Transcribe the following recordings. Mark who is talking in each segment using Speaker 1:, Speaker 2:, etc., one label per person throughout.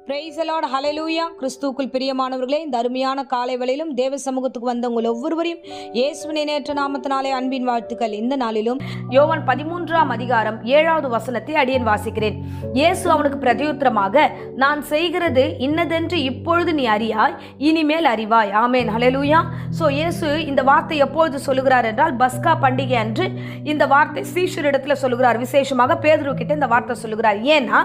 Speaker 1: Price the Lord, ஹல்லேலூயா. கிறிஸ்துவுக்குள் பிரியமானவர்களே, இந்த அருமையான காலை வேளையிலும் தேவ சமூகத்துக்கு வந்த உங்கள் ஒவ்வொருவரையும் இயேசுவின் நேற்ற நாமத்தினாலே அன்பின் வாழ்த்துக்கள். இந்த நாளிலும் யோவான் 13ஆம் அதிகாரம் 7வது வசனத்தை அடியேன் வாசிக்கிறேன். இயேசு அவனுக்கு பிரதியுத்தரமாக, நான் செய்கிறது இன்னதென்று இப்பொழுது நீ அறியாய், இனிமேல் அறிவாய். ஆமேன், ஹல்லேலூயா. ஸோ இயேசு இந்த வார்த்தை எப்பொழுது சொல்லுகிறார் என்றால், பஸ்கா பண்டிகை அன்று இந்த வார்த்தை சீஷரிடத்தில் சொல்லுகிறார். விசேஷமாக பேதுரு கிட்ட இந்த வார்த்தை சொல்லுகிறார். ஏன்னா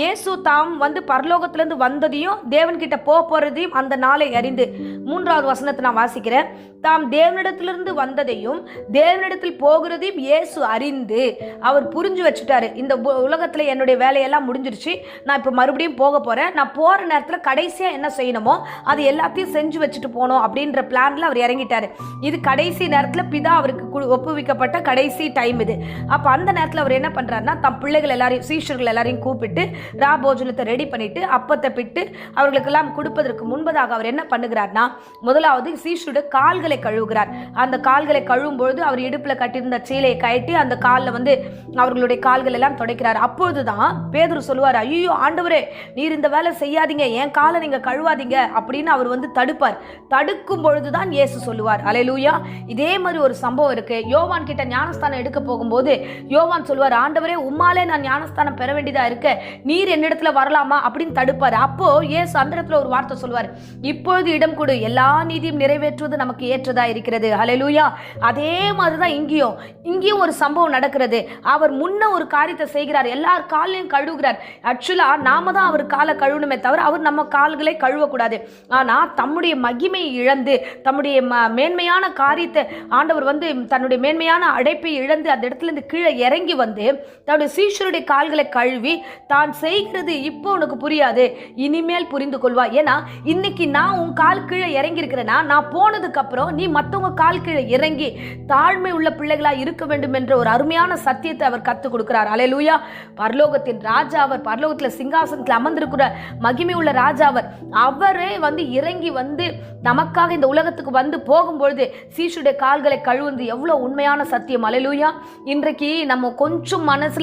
Speaker 1: இயேசு தாம் பரலோகத்திலிருந்து வந்ததையும் தேவன் கிட்ட போறதையும் அந்த நாளை அறிந்து, 3வது வசனத்தை நான் வாசிக்கிறேன். தாம் தேவனிடத்திலிருந்து வந்ததையும் தேவனிடத்தில் போகிறதையும் இயேசு அறிந்து அவர் புரிஞ்சு வச்சுட்டாரு. இந்த உலகத்துல என்னுடைய வேலையெல்லாம் முடிஞ்சிருச்சு, நான் இப்போ மறுபடியும் போக போறேன். நான் போற நேரத்தில் கடைசியா என்ன செய்யணுமோ அது எல்லாத்தையும் செஞ்சு வச்சுட்டு போனோம் அப்படின்ற பிளான்ல அவர் இறங்கிட்டாரு. இது கடைசி நேரத்தில் பிதா அவருக்கு ஒப்புவிக்கப்பட்ட கடைசி டைம் இது. அப்ப அந்த நேரத்தில் அவர் என்ன பண்றாருன்னா, தம் பிள்ளைகள் எல்லாரையும், சீஷர்கள் எல்லாரையும் கூப்பிட்டு ராபோஜனத்தை ரெடி பண்ணிட்டு அப்பத்தை பிட்டு அவர்களுக்கெல்லாம் கொடுப்பதற்கு முன்பதாக அவர் என்ன பண்ணுகிறார்னா, முதலாவது சீஷருடைய கால்களை கழுவுகிறார். அந்த கால்களை கழுவும் பொழுது அவர் இடுப்புல கட்டியிருந்த சீலையை கட்டி அந்த காலில் அவர்களுடைய கால்கள் எல்லாம் துடைக்கிறார். அப்பொழுதுதான் பேதுரு சொல்லுவார், ஐயோ ஆண்டவரே, நீர் இந்த வேலை செய்யாதீங்க, என் காலை நீங்க கழுவாதீங்க அப்படின்னு அவர் தடுப்பார். தடுக்கும் பொழுதுதான் இயேசு சொல்லுவார். அல்லேலூயா. இதே மாதிரி ஒரு சம்பவம் இருக்கு. யோவான் கிட்ட ஞானஸ்தானம் எடுக்க போகும்போது யோவான் சொல்லுவார், ஆண்டவரே, உம்மாலே நான் ஞானஸ்தானம் பெற வேண்டியதா இருக்க, நீர் என்னிடத்துல வரலாமா அப்படின்னு தடுப்பார். அப்போ இயேசு அந்த இடத்துல ஒரு வார்த்தை சொல்வார், இப்பொழுது இடம் கொடு, எல்லா நீதியும் நிறைவேற்றுவது நமக்கு ஏற்றதா இருக்கிறது. ஹல்லேலூயா. அதே மாதிரிதான் இங்கேயும் ஒரு சம்பவம் நடக்கிறது. அவர் முன்ன ஒரு காரியத்தை செய்கிறார், எல்லார் காலையும் கழுவுகிறார். ஆக்சுவலா நாம தான் அவர் காலை கழுவணுமே தவிர அவர் நம்ம கால்களை கழுவக்கூடாது. ஆனா தம்முடைய மகிமையை இழந்து, தம்முடைய மேன்மையான காரியத்தை ஆண்டவர் தன்னுடைய மேன்மையான அடைப்பை இழந்து அந்த இடத்துல இருந்து கீழே இறங்கி தன்னுடைய சீஷருடைய கால்களை கழுவி, தான் செய்கிறது இப்போ உனக்கு புரியாது, இனிமேல் புரிந்து கொள்வா. ஏன்னா இன்னைக்கு நான் உன் கால் கீழே இறங்கி இருக்கிறேன்னா, நான் போனதுக்கு அப்புறம் நீ மற்றவங்க கால் கீழே இறங்கி தாழ்மை உள்ள பிள்ளைகளா இருக்க வேண்டும் என்ற ஒரு அருமையான சத்தியத்தை அவர் கற்றுக் கொடுக்கிறார். அல்லேலூயா. பரலோகத்தின் ராஜா அவர், பரலோகத்தில் சிங்காசனத்தில் அமர்ந்திருக்கிற மகிமை உள்ள ராஜா அவர். அவரே இறங்கி நமக்காக இந்த உலகத்துக்கு போகும்பொழுது சீஷுடைய கால்களை கழுவுவது எவ்வளவு உண்மையான சத்தியம். அல்லேலூயா. இன்றைக்கு நம்ம கொஞ்சம் மனசுல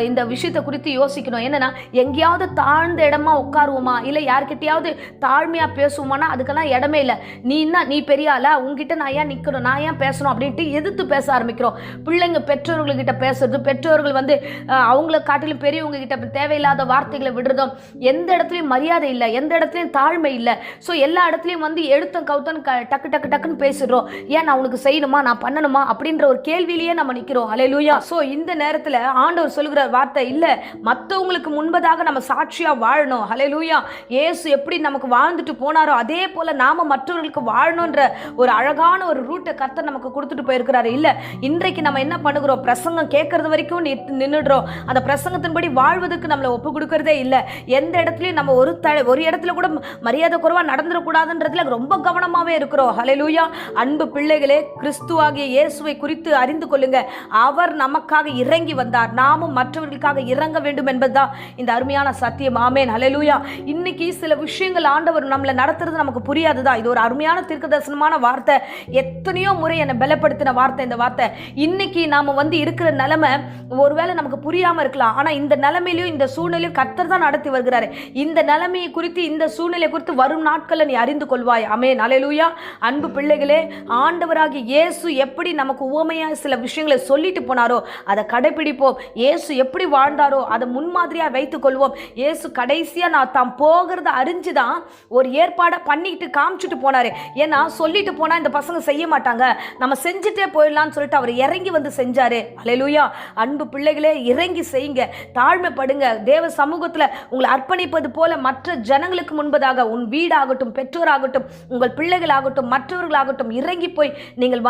Speaker 1: இந்த விஷயத்தை குறித்து யோசிக்கணும். என்னன்னா, எங்கேயாவது தாழ்ந்த இடமா உட்காருவோமா, இல்ல யார்கிட்டயாவது தாழ்மையா பேசுவோமானா அதுக்கெல்லாம் இடமே இல்லை. நீ பெரிய ஆளா, உங்ககிட்ட நான் ஏன் நிக்கணும், நான் ஏன் பேசணும் அப்படின்ட்டு எதிர்த்து பேச ஆரம்பிக்கிறோம். பிள்ளைங்க பெற்றோர்கள் கிட்ட பேசுறது, பெற்றோர்கள் அவங்கள காட்டிலும் பெரியவங்க கிட்ட தேவையில்லாத வார்த்தைகளை விடுறதும், எந்த இடத்துலயும் மரியாதை இல்லை, எந்த இடத்துலயும் தாழ்மை இல்லை. ஸோ எல்லா இடத்துலயும் எடுத்தம் கவுத்தன் டக்கு டக்கு டக்குன்னு பேசுறோம். ஏன் நான் உனக்கு செய்யணுமா, நான் பண்ணணுமா அப்படின்ற ஒரு கேள்வியிலேயே நம்ம நிக்கிறோம். அல்லேலூயா. ஸோ இந்த நேரத்தில் ஆண்டவர் சொல்லுகிற வார்த்தை, இல்ல மற்றவங்களுக்கு முன்பதாக நம்ம சாட்சியா வாழணும். ஹல்லேலூயா. இயேசு எப்படி நமக்கு வாழ்ந்துட்டு போனாரோ அதே போல நாம மற்றவர்களுக்கு வாழணும்ன்ற ஒரு அழகான ஒரு ரூட்டை கர்த்தர் நமக்கு கொடுத்துட்டு போயிருக்கிறாரு. இல்ல இன்றைக்கு நம்ம என்ன பண்ணுகிறோம், பிரசங்கம் கேட்கறது வரைக்கும் நின்றுடுறோம். அந்த பிரசங்கத்தின்படி வாழ்வதற்கு நம்மளை ஒப்பு கொடுக்கறதே இல்லை. எந்த இடத்துலயும் நம்ம ஒரு இடத்துல கூட மரியாதை குறைவா நடந்துடக்கூடாதுன்றதுல ரொம்ப கவனமாவே இருக்கிறோம். ஹல்லேலூயா. அன்பு பிள்ளைகளே, கிறிஸ்துவாகிய இயேசுவை குறித்து அறிந்து கொள்ளுங்க. அவர் நமக்காக இறங்கி வந்தார், நாமும் மற்றவர்களுக்காக இறங்க வேண்டும் என்பதுதான் இந்த அருமையான சத்தியம். ஆமென், ஹல்லேலூயா. இன்னைக்கு சில விஷயங்கள் ஆண்டவர் நம்மளை நடத்துறது நமக்கு புரியாதுதான். இது ஒரு அருமையான தீர்க்கதரிசனமான வார்த்தை. எத்தனையோ முறை என்னை பலப்படுத்தின வார்த்தை இந்த வார்த்தை. இன்னைக்கு நாம இருக்கிற நிலைமை ஒருவேளை நமக்கு புரியாம இருக்கலாம். ஆனா இந்த நிலைமையிலும் இந்த சூழ்நிலையும் கர்த்தர் தான் நடத்தி வருகிறாரு. இந்த நிலைமையை குறித்து, இந்த சூழ்நிலை குறித்து வரும் நாட்களில் நீ அறிந்து கொள்வாய். ஆமென், ஹல்லேலூயா. அன்பு பிள்ளைகளே, ஆண்டவராகிய இயேசு எப்படி நமக்கு உவமையா சில விஷயங்களை சொல்லிட்டு போனாரோ அதை கடைபிடிப்போம். இயேசு எப்படி வாழ்ந்தாரோ அதை முன்மாதிரியா வைத்துக் கொள்வோம். இயேசு கடைசியா நான் தாம் போகிறத அறிஞ்சுதான் ஒரு ஏற்பாடை பண்ணிட்டு காமிச்சிட்டு போனாரு. ஏன்னா சொல்லிட்டு போனா இந்த பசங்க செய்ய மாட்டாங்க, நம்ம செஞ்சுட்டே போயிடலாம்னு சொல்லிட்டு அவர் இறங்கி செஞ்சாரு. அல்லேலூயா. அன்பு பிள்ளைகளே, இறங்கி செய்யுங்க, தாழ்மைப்படுங்க. தேவ சமூகத்துல உங்களை அர்ப்பணிப்பது போல மற்ற ஜனங்களுக்கு முன்பதாக உன் வீடாகட்டும், பெற்றோராகட்டும், உங்கள் பிள்ளைகளாகட்டும், மற்றவர்களாகட்டும் இறங்கி போய் நீங்கள்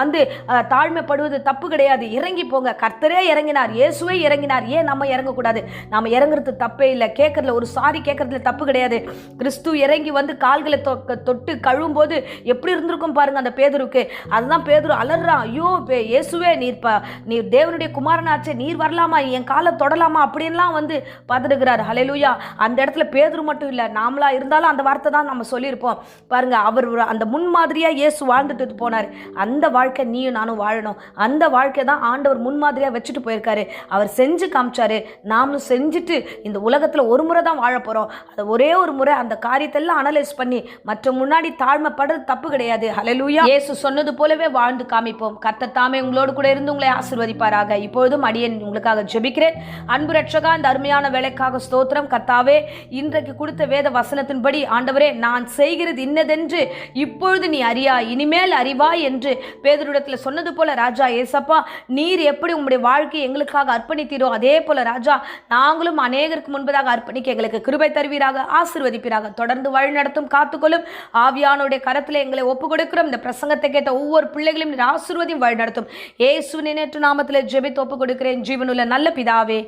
Speaker 1: தாழ்மைப்படுவது தப்பு கிடையாது. இறங்கி போங்க. கர்த்தரே இறங்கினார், இயேசுவே இறங்கினார், ஏன் நம்ம இறங்கக்கூடாது? நாம இறங்குறது தப்பே இல்லை. கேட்கறதுல ஒரு சாரி கேட்கறதுல தப்பு கிடையாது. கிறிஸ்து இறங்கி கால்களை தொட்டு கழுவும் போது எப்படி இருந்திருக்கும் பாருங்க அந்த பேதுருக்கு. அதுதான் பேதுரு அலறான், ஐயோ இயேசுவே, நீர் தேவனுடைய குமாரனா ஆச்சு, நீர் வரலாமா, என் காலை தொடலாமா அப்படின்லாம் வந்து பதறுகிறார். ஹல்லேலூயா. அந்த இடத்துல பேதுரு மட்டும் இல்லை, நாமளா இருந்தாலும் அந்த வார்த்தை தான் நம்ம சொல்லியிருப்போம். பாருங்க, அவர் அந்த முன்மாதிரியா இயேசு வாழ்ந்துட்டு போனார். அந்த வாழ்க்கை நீயும் நானும் வாழணும். அந்த வாழ்க்கை தான் ஆண்டவர் முன்மாதிரியா வச்சுட்டு போயிருக்காரு. அவர் செஞ்சு காமிச்சாரு. நாமளும் செஞ்சுட்டு இந்த உலகத்துல ஒரு முறை தான் வாழ போறோம். அது ஒரே ஒரு முறை அந்த காரியத்தை எல்லாம் அனலைஸ் பண்ணி மற்ற முன்னாடி தாழ்மைப்படுறது தப்பு கிடையாது. ஹல்லேலூயா. இயேசு சொன்னது போலவே வாழ்ந்து காமிப்போம். கர்த்தர் தாமே உங்களோடு கூட இருந்து உங்களை ஆசீர்வதிப்பாராக. இப்பொழுதும் அடியேன் உங்களுக்காக ஜெபிக்கிறேன். அன்பு ரட்சகா, இந்த அருமையான வேலைக்காக ஸ்தோத்திரம். கர்த்தாவே, இன்றைக்கு கொடுத்த வேத வசனத்தின்படி ஆண்டவரே, நான் செய்கிறது இன்னதென்று இப்பொழுது நீ அறியாய், இனிமேல் அறிவாய் என்று பேதுருவிடத்தில் சொன்னது போல ராஜா ஏசப்பா, நீர் எப்படி உங்களுடைய வாழ்க்கையை எங்களுக்காக அர்ப்பணித்தீரோ அதே போல ராஜா, நாங்களும் அநேகருக்கு முன்பதாக அர்ப்பணிக்க எங்களுக்கு கிருபை தருவீராக, ஆசீர்வதிப்பீராக. தொடர்ந்து வழி நடத்தும், காத்துக்கொள்ளும். ஆவியானுடைய கரத்தில் எங்களை ஒப்பு கொடுக்கிறோம். இந்த பிரசங்கத்தை கேட்ட ஒவ்வொரு பிள்ளைகளையும் ஆசீர்வதியும் வழி நடத்தும். இயேசுவின் நேற்று நாமத்தில் ஜெபித்து ஒப்பு கொடுக்கிறேன் ஜீவனுள்ள நல்ல பிதாவே.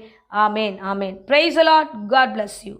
Speaker 1: ஆமேன், ஆமேன். Praise the lord. God bless you.